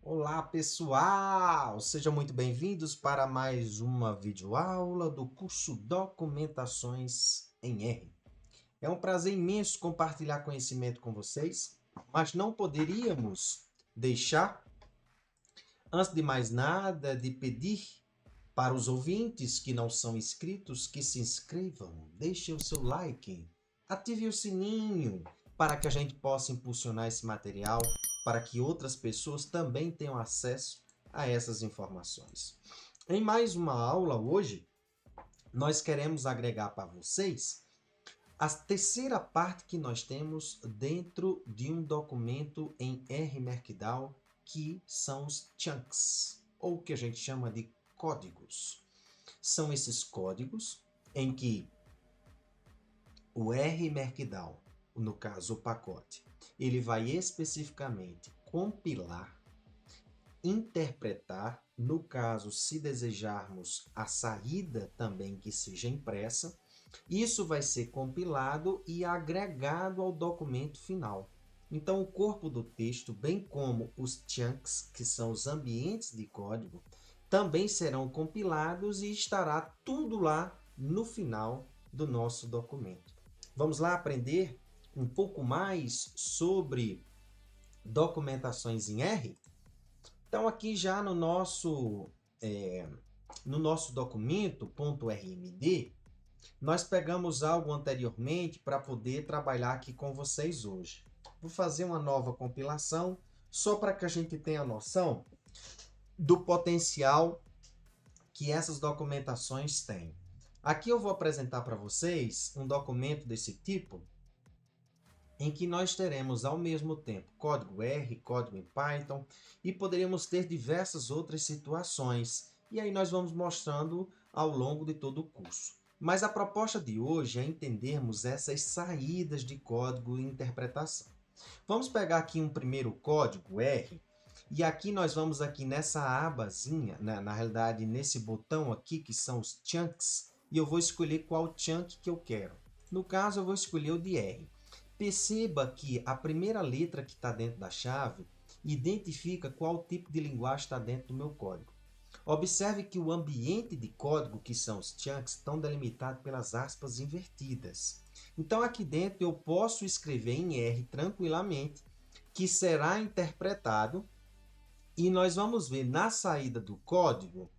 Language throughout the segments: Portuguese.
Olá pessoal, sejam muito bem-vindos para mais uma videoaula do curso Documentações em R. É um prazer imenso compartilhar conhecimento com vocês, mas não poderíamos deixar, antes de mais nada, de pedir para os ouvintes que não são inscritos que se inscrevam, deixem o seu like, ative o sininho para que a gente possa impulsionar esse material, para que outras pessoas também tenham acesso a essas informações. Em mais uma aula hoje, nós queremos agregar para vocês a terceira parte que nós temos dentro de um documento em R Markdown, que são os chunks, ou que a gente chama de códigos. São esses códigos em que o R Markdown, no caso o pacote, ele vai especificamente compilar, interpretar, no caso se desejarmos a saída também que seja impressa, isso vai ser compilado e agregado ao documento final. Então o corpo do texto, bem como os chunks, que são os ambientes de código, também serão compilados e estará tudo lá no final do nosso documento. Vamos lá aprender um pouco mais sobre documentações em R? Então, aqui já no nosso documento .rmd, nós pegamos algo anteriormente para poder trabalhar aqui com vocês hoje. Vou fazer uma nova compilação, só para que a gente tenha noção do potencial que essas documentações têm. Aqui eu vou apresentar para vocês um documento desse tipo, em que nós teremos ao mesmo tempo código R, código em Python, e poderíamos ter diversas outras situações. E aí nós vamos mostrando ao longo de todo o curso. Mas a proposta de hoje é entendermos essas saídas de código e interpretação. Vamos pegar aqui um primeiro código R, e aqui nós vamos aqui nessa abazinha, na realidade nesse botão aqui que são os chunks, e eu vou escolher qual chunk que eu quero. No caso eu vou escolher o de R. Perceba que a primeira letra que está dentro da chave identifica qual tipo de linguagem está dentro do meu código. Observe que o ambiente de código, que são os chunks, estão delimitados pelas aspas invertidas. Então, aqui dentro eu posso escrever em R tranquilamente, que será interpretado, e nós vamos ver na saída do código,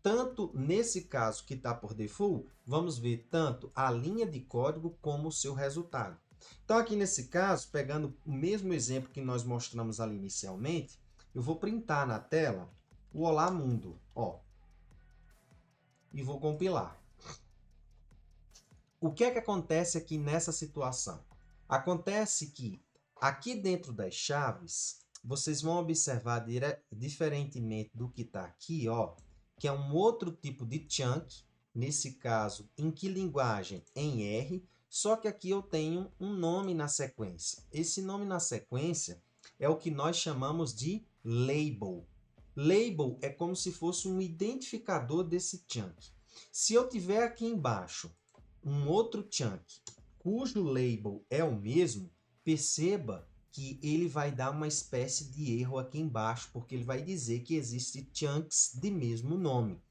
tanto nesse caso que está por default, vamos ver tanto a linha de código como o seu resultado. Então, aqui nesse caso, pegando o mesmo exemplo que nós mostramos ali inicialmente, eu vou printar na tela o Olá Mundo, ó, e vou compilar. O que é que acontece aqui nessa situação? Acontece que aqui dentro das chaves, vocês vão observar diferentemente do que está aqui, ó, que é um outro tipo de chunk, nesse caso, em que linguagem? Em R, só que aqui eu tenho um nome na sequência. Esse nome na sequência é o que nós chamamos de label. Label é como se fosse um identificador desse chunk. Se eu tiver aqui embaixo um outro chunk cujo label é o mesmo, perceba que ele vai dar uma espécie de erro aqui embaixo, porque ele vai dizer que existem chunks de mesmo nome.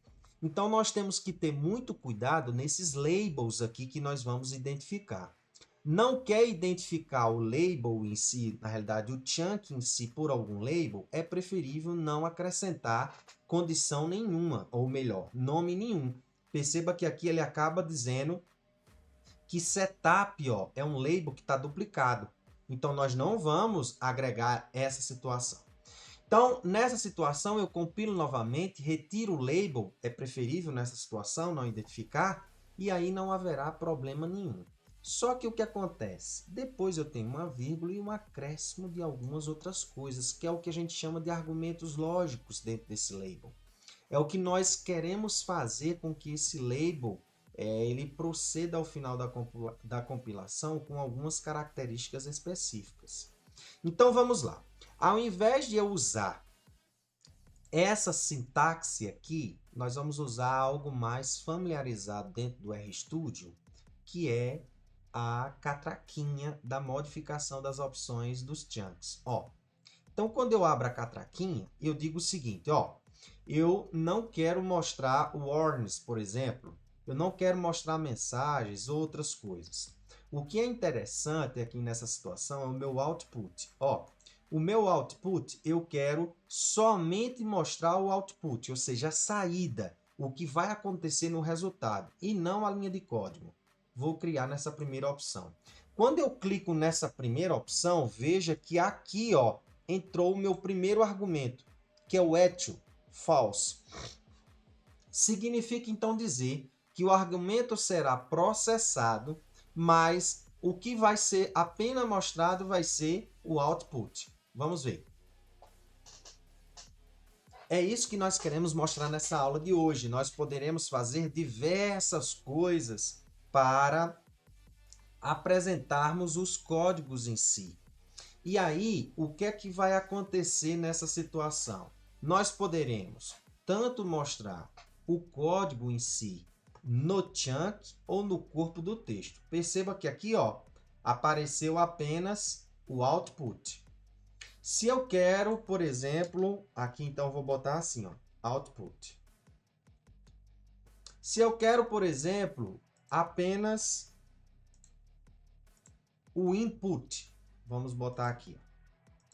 Então, nós temos que ter muito cuidado nesses labels aqui que nós vamos identificar. Não quer identificar o label em si, na realidade o chunk em si por algum label, é preferível não acrescentar condição nenhuma, ou melhor, nome nenhum. Perceba que aqui ele acaba dizendo que setup, ó, é um label que está duplicado. Então, nós não vamos agregar essa situação. Então, nessa situação, eu compilo novamente, retiro o label, é preferível nessa situação não identificar, e aí não haverá problema nenhum. Só que o que acontece? Depois eu tenho uma vírgula e um acréscimo de algumas outras coisas, que é o que a gente chama de argumentos lógicos dentro desse label. É o que nós queremos fazer com que esse label ele proceda ao final da compilação com algumas características específicas. Então vamos lá. Ao invés de eu usar essa sintaxe aqui, nós vamos usar algo mais familiarizado dentro do RStudio, que é a catraquinha da modificação das opções dos chunks. Ó, Então, quando eu abro a catraquinha, eu digo o seguinte, ó, eu não quero mostrar warnings, por exemplo, eu não quero mostrar mensagens ou outras coisas. O que é interessante aqui nessa situação é o meu output. Ó, o meu output, eu quero somente mostrar o output, ou seja, a saída, o que vai acontecer no resultado, e não a linha de código. Vou criar nessa primeira opção. Quando eu clico nessa primeira opção, veja que aqui, ó, entrou o meu primeiro argumento, que é o echo, false. Significa então dizer que o argumento será processado, mas o que vai ser apenas mostrado vai ser o output. Vamos ver. É isso que nós queremos mostrar nessa aula de hoje. Nós poderemos fazer diversas coisas para apresentarmos os códigos em si. E aí, o que é que vai acontecer nessa situação? Nós poderemos tanto mostrar o código em si no chunk ou no corpo do texto. Perceba que aqui, ó, apareceu apenas o output. Se eu quero, por exemplo, aqui então vou botar assim, ó, output. Se eu quero, por exemplo, apenas o input, vamos botar aqui,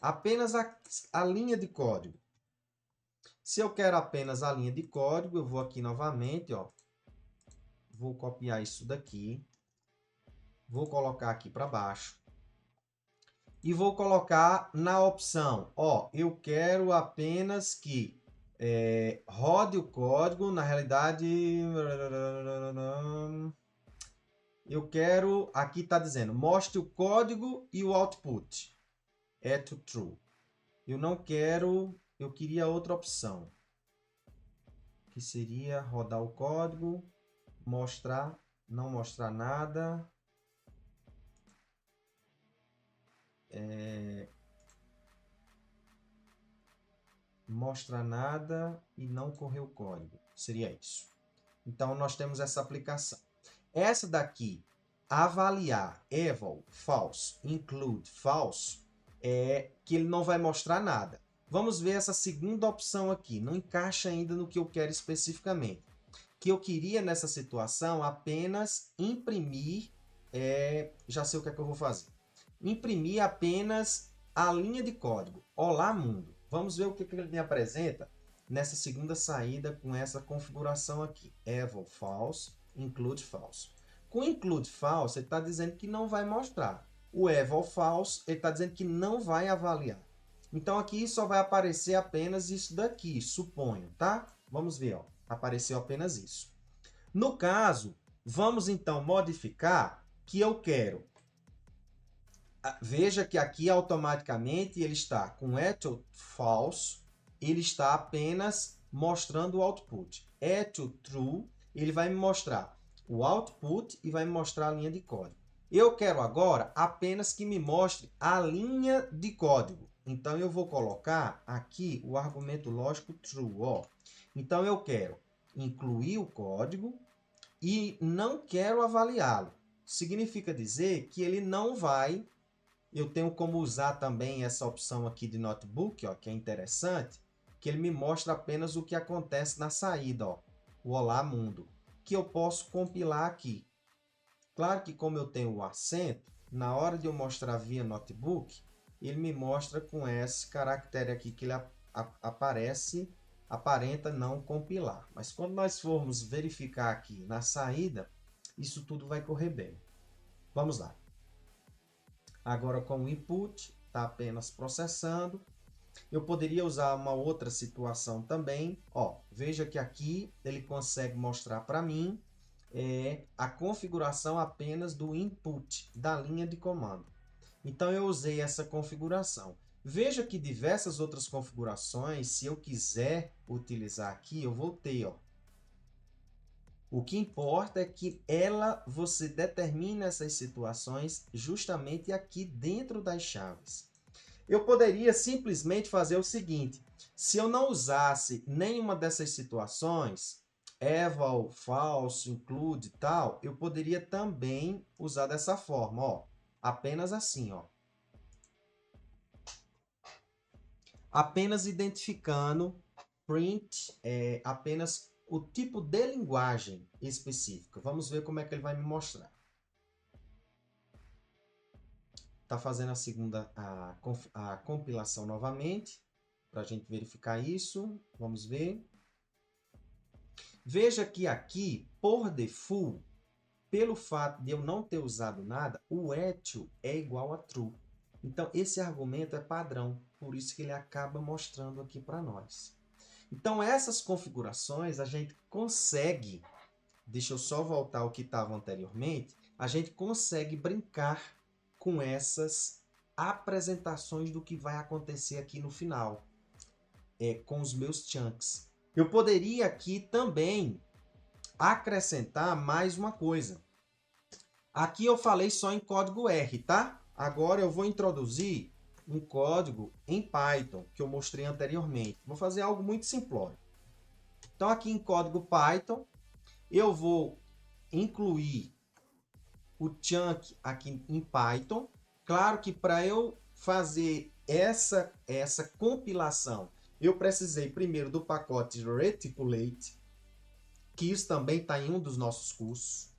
apenas a linha de código. Se eu quero apenas a linha de código, eu vou aqui novamente, ó, vou copiar isso daqui, vou colocar aqui para baixo e vou colocar na opção, ó, eu quero apenas que rode o código, na realidade, eu quero, aqui está dizendo, mostre o código e o output, é to true. Eu não quero, eu queria outra opção, que seria rodar o código, mostrar, não mostrar nada, mostrar nada e não correr o código, seria isso. Então, nós temos essa aplicação. Essa daqui, avaliar, eval, false, include, false, é que ele não vai mostrar nada. Vamos ver essa segunda opção aqui, não encaixa ainda no que eu quero especificamente. Que eu queria nessa situação apenas imprimir, já sei o que é que eu vou fazer. Imprimir apenas a linha de código. Olá, mundo. Vamos ver o que ele me apresenta nessa segunda saída com essa configuração aqui. Eval false, include false. Com include false, ele está dizendo que não vai mostrar. O eval false, ele está dizendo que não vai avaliar. Então, aqui só vai aparecer apenas isso daqui, suponho, tá? Vamos ver, ó. Apareceu apenas isso. No caso, vamos então modificar que eu quero. Veja que aqui automaticamente ele está com echo false, ele está apenas mostrando o output. Echo true, ele vai me mostrar o output e vai me mostrar a linha de código. Eu quero agora apenas que me mostre a linha de código. Então, eu vou colocar aqui o argumento lógico true. Ó. Então, eu quero incluir o código e não quero avaliá-lo. Significa dizer que ele não vai. Eu tenho como usar também essa opção aqui de notebook, ó, que é interessante, que ele me mostra apenas o que acontece na saída, ó, o Olá Mundo, que eu posso compilar aqui. Claro que como eu tenho o acento, na hora de eu mostrar via notebook, ele me mostra com esse caractere aqui que ele aparenta não compilar. Mas quando nós formos verificar aqui na saída, isso tudo vai correr bem. Vamos lá. Agora com o input, está apenas processando. Eu poderia usar uma outra situação também. Ó, veja que aqui ele consegue mostrar para mim a configuração apenas do input da linha de comando. Então, eu usei essa configuração. Veja que diversas outras configurações, se eu quiser utilizar aqui, eu vou ter. Ó. O que importa é que você determina essas situações justamente aqui dentro das chaves. Eu poderia simplesmente fazer o seguinte, se eu não usasse nenhuma dessas situações, eval, false, include e tal, eu poderia também usar dessa forma, ó, apenas assim, ó. apenas identificando print, apenas o tipo de linguagem específica. Vamos ver como é que ele vai me mostrar. Está fazendo a compilação novamente, para a gente verificar isso. Vamos ver. Veja que aqui, por default, pelo fato de eu não ter usado nada, o eto é igual a true. Então, esse argumento é padrão, por isso que ele acaba mostrando aqui para nós. Então, essas configurações a gente consegue, deixa eu só voltar ao que estava anteriormente, a gente consegue brincar com essas apresentações do que vai acontecer aqui no final, com os meus chunks. Eu poderia aqui também acrescentar mais uma coisa. Aqui eu falei só em código R, tá? Agora eu vou introduzir um código em Python, que eu mostrei anteriormente. Vou fazer algo muito simplório. Então, aqui em código Python, eu vou incluir o chunk aqui em Python. Claro que para eu fazer essa compilação, eu precisei primeiro do pacote Reticulate, que isso também está em um dos nossos cursos.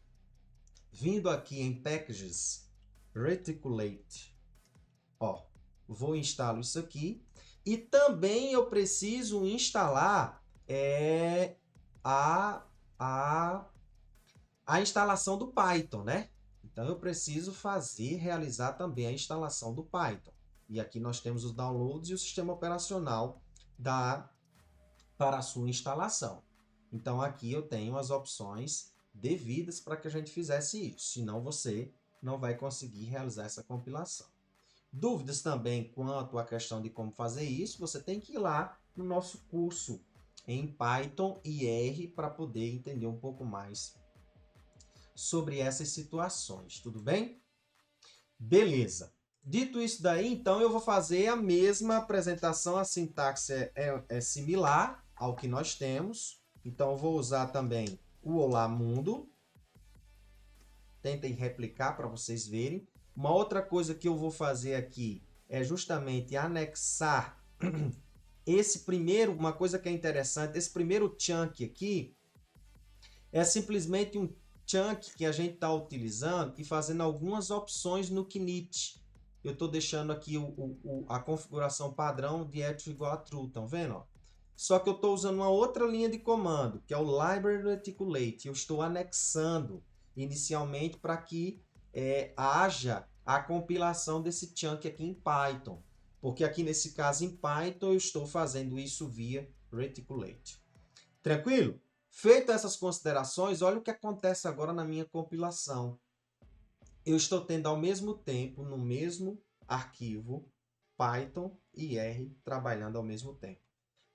Vindo aqui em Packages, Reticulate, vou instalar isso aqui. E também eu preciso instalar a instalação do Python, né? Então, eu preciso realizar também a instalação do Python. E aqui nós temos os downloads e o sistema operacional para a sua instalação. Então, aqui eu tenho as opções devidas para que a gente fizesse isso. Senão, você não vai conseguir realizar essa compilação. Dúvidas também quanto à questão de como fazer isso, você tem que ir lá no nosso curso em Python e R para poder entender um pouco mais sobre essas situações, tudo bem? Beleza. Dito isso daí, então eu vou fazer a mesma apresentação, a sintaxe é similar ao que nós temos. Então eu vou usar também o Olá Mundo. Tentem replicar para vocês verem. Uma outra coisa que eu vou fazer aqui é justamente anexar uma coisa que é interessante, esse primeiro chunk aqui é simplesmente um chunk que a gente está utilizando e fazendo algumas opções no Knit. Eu estou deixando aqui a configuração padrão de eto igual a true, estão vendo? Só que eu estou usando uma outra linha de comando, que é o library reticulate. Eu estou anexando inicialmente para que haja a compilação desse chunk aqui em Python. Porque aqui nesse caso em Python eu estou fazendo isso via reticulate. Tranquilo? Feitas essas considerações, olha o que acontece agora na minha compilação. Eu estou tendo ao mesmo tempo, no mesmo arquivo, Python e R trabalhando ao mesmo tempo.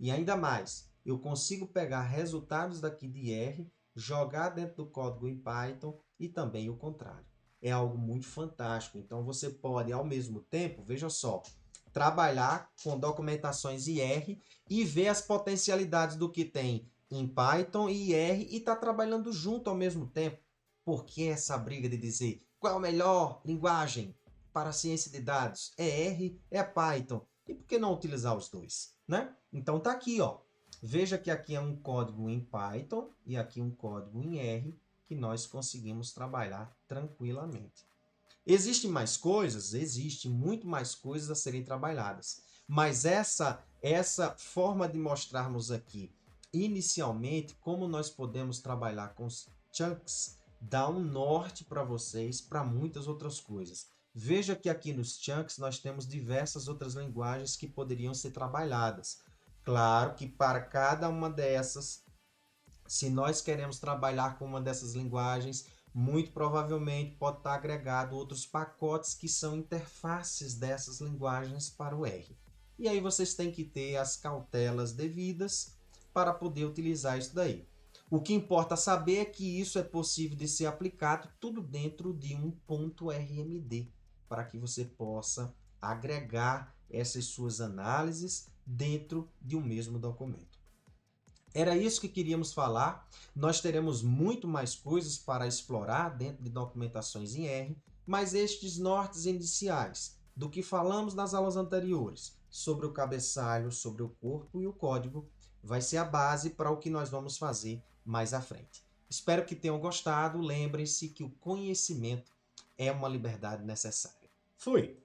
E ainda mais, eu consigo pegar resultados daqui de R, jogar dentro do código em Python e também o contrário. É algo muito fantástico. Então, você pode, ao mesmo tempo, veja só, trabalhar com documentações em R e ver as potencialidades do que tem em Python e R e está trabalhando junto ao mesmo tempo. Por que essa briga de dizer qual é a melhor linguagem para a ciência de dados? É R, é Python. E por que não utilizar os dois, né? Então tá aqui, ó. Veja que aqui é um código em Python e aqui um código em R que nós conseguimos trabalhar tranquilamente. Existem mais coisas? Existe muito mais coisas a serem trabalhadas. Mas essa forma de mostrarmos aqui inicialmente como nós podemos trabalhar com os chunks dá um norte para vocês para muitas outras coisas. Veja que aqui nos chunks nós temos diversas outras linguagens que poderiam ser trabalhadas. Claro que para cada uma dessas, se nós queremos trabalhar com uma dessas linguagens, muito provavelmente pode estar agregado outros pacotes que são interfaces dessas linguagens para o R. E aí vocês têm que ter as cautelas devidas para poder utilizar isso daí. O que importa saber é que isso é possível de ser aplicado tudo dentro de um .rmd, para que você possa agregar essas suas análises dentro de um mesmo documento. Era isso que queríamos falar. Nós teremos muito mais coisas para explorar dentro de documentações em R, mas estes nortes iniciais do que falamos nas aulas anteriores, sobre o cabeçalho, sobre o corpo, e o código vai ser a base para o que nós vamos fazer mais à frente. Espero que tenham gostado. Lembrem-se que o conhecimento é uma liberdade necessária. Fui!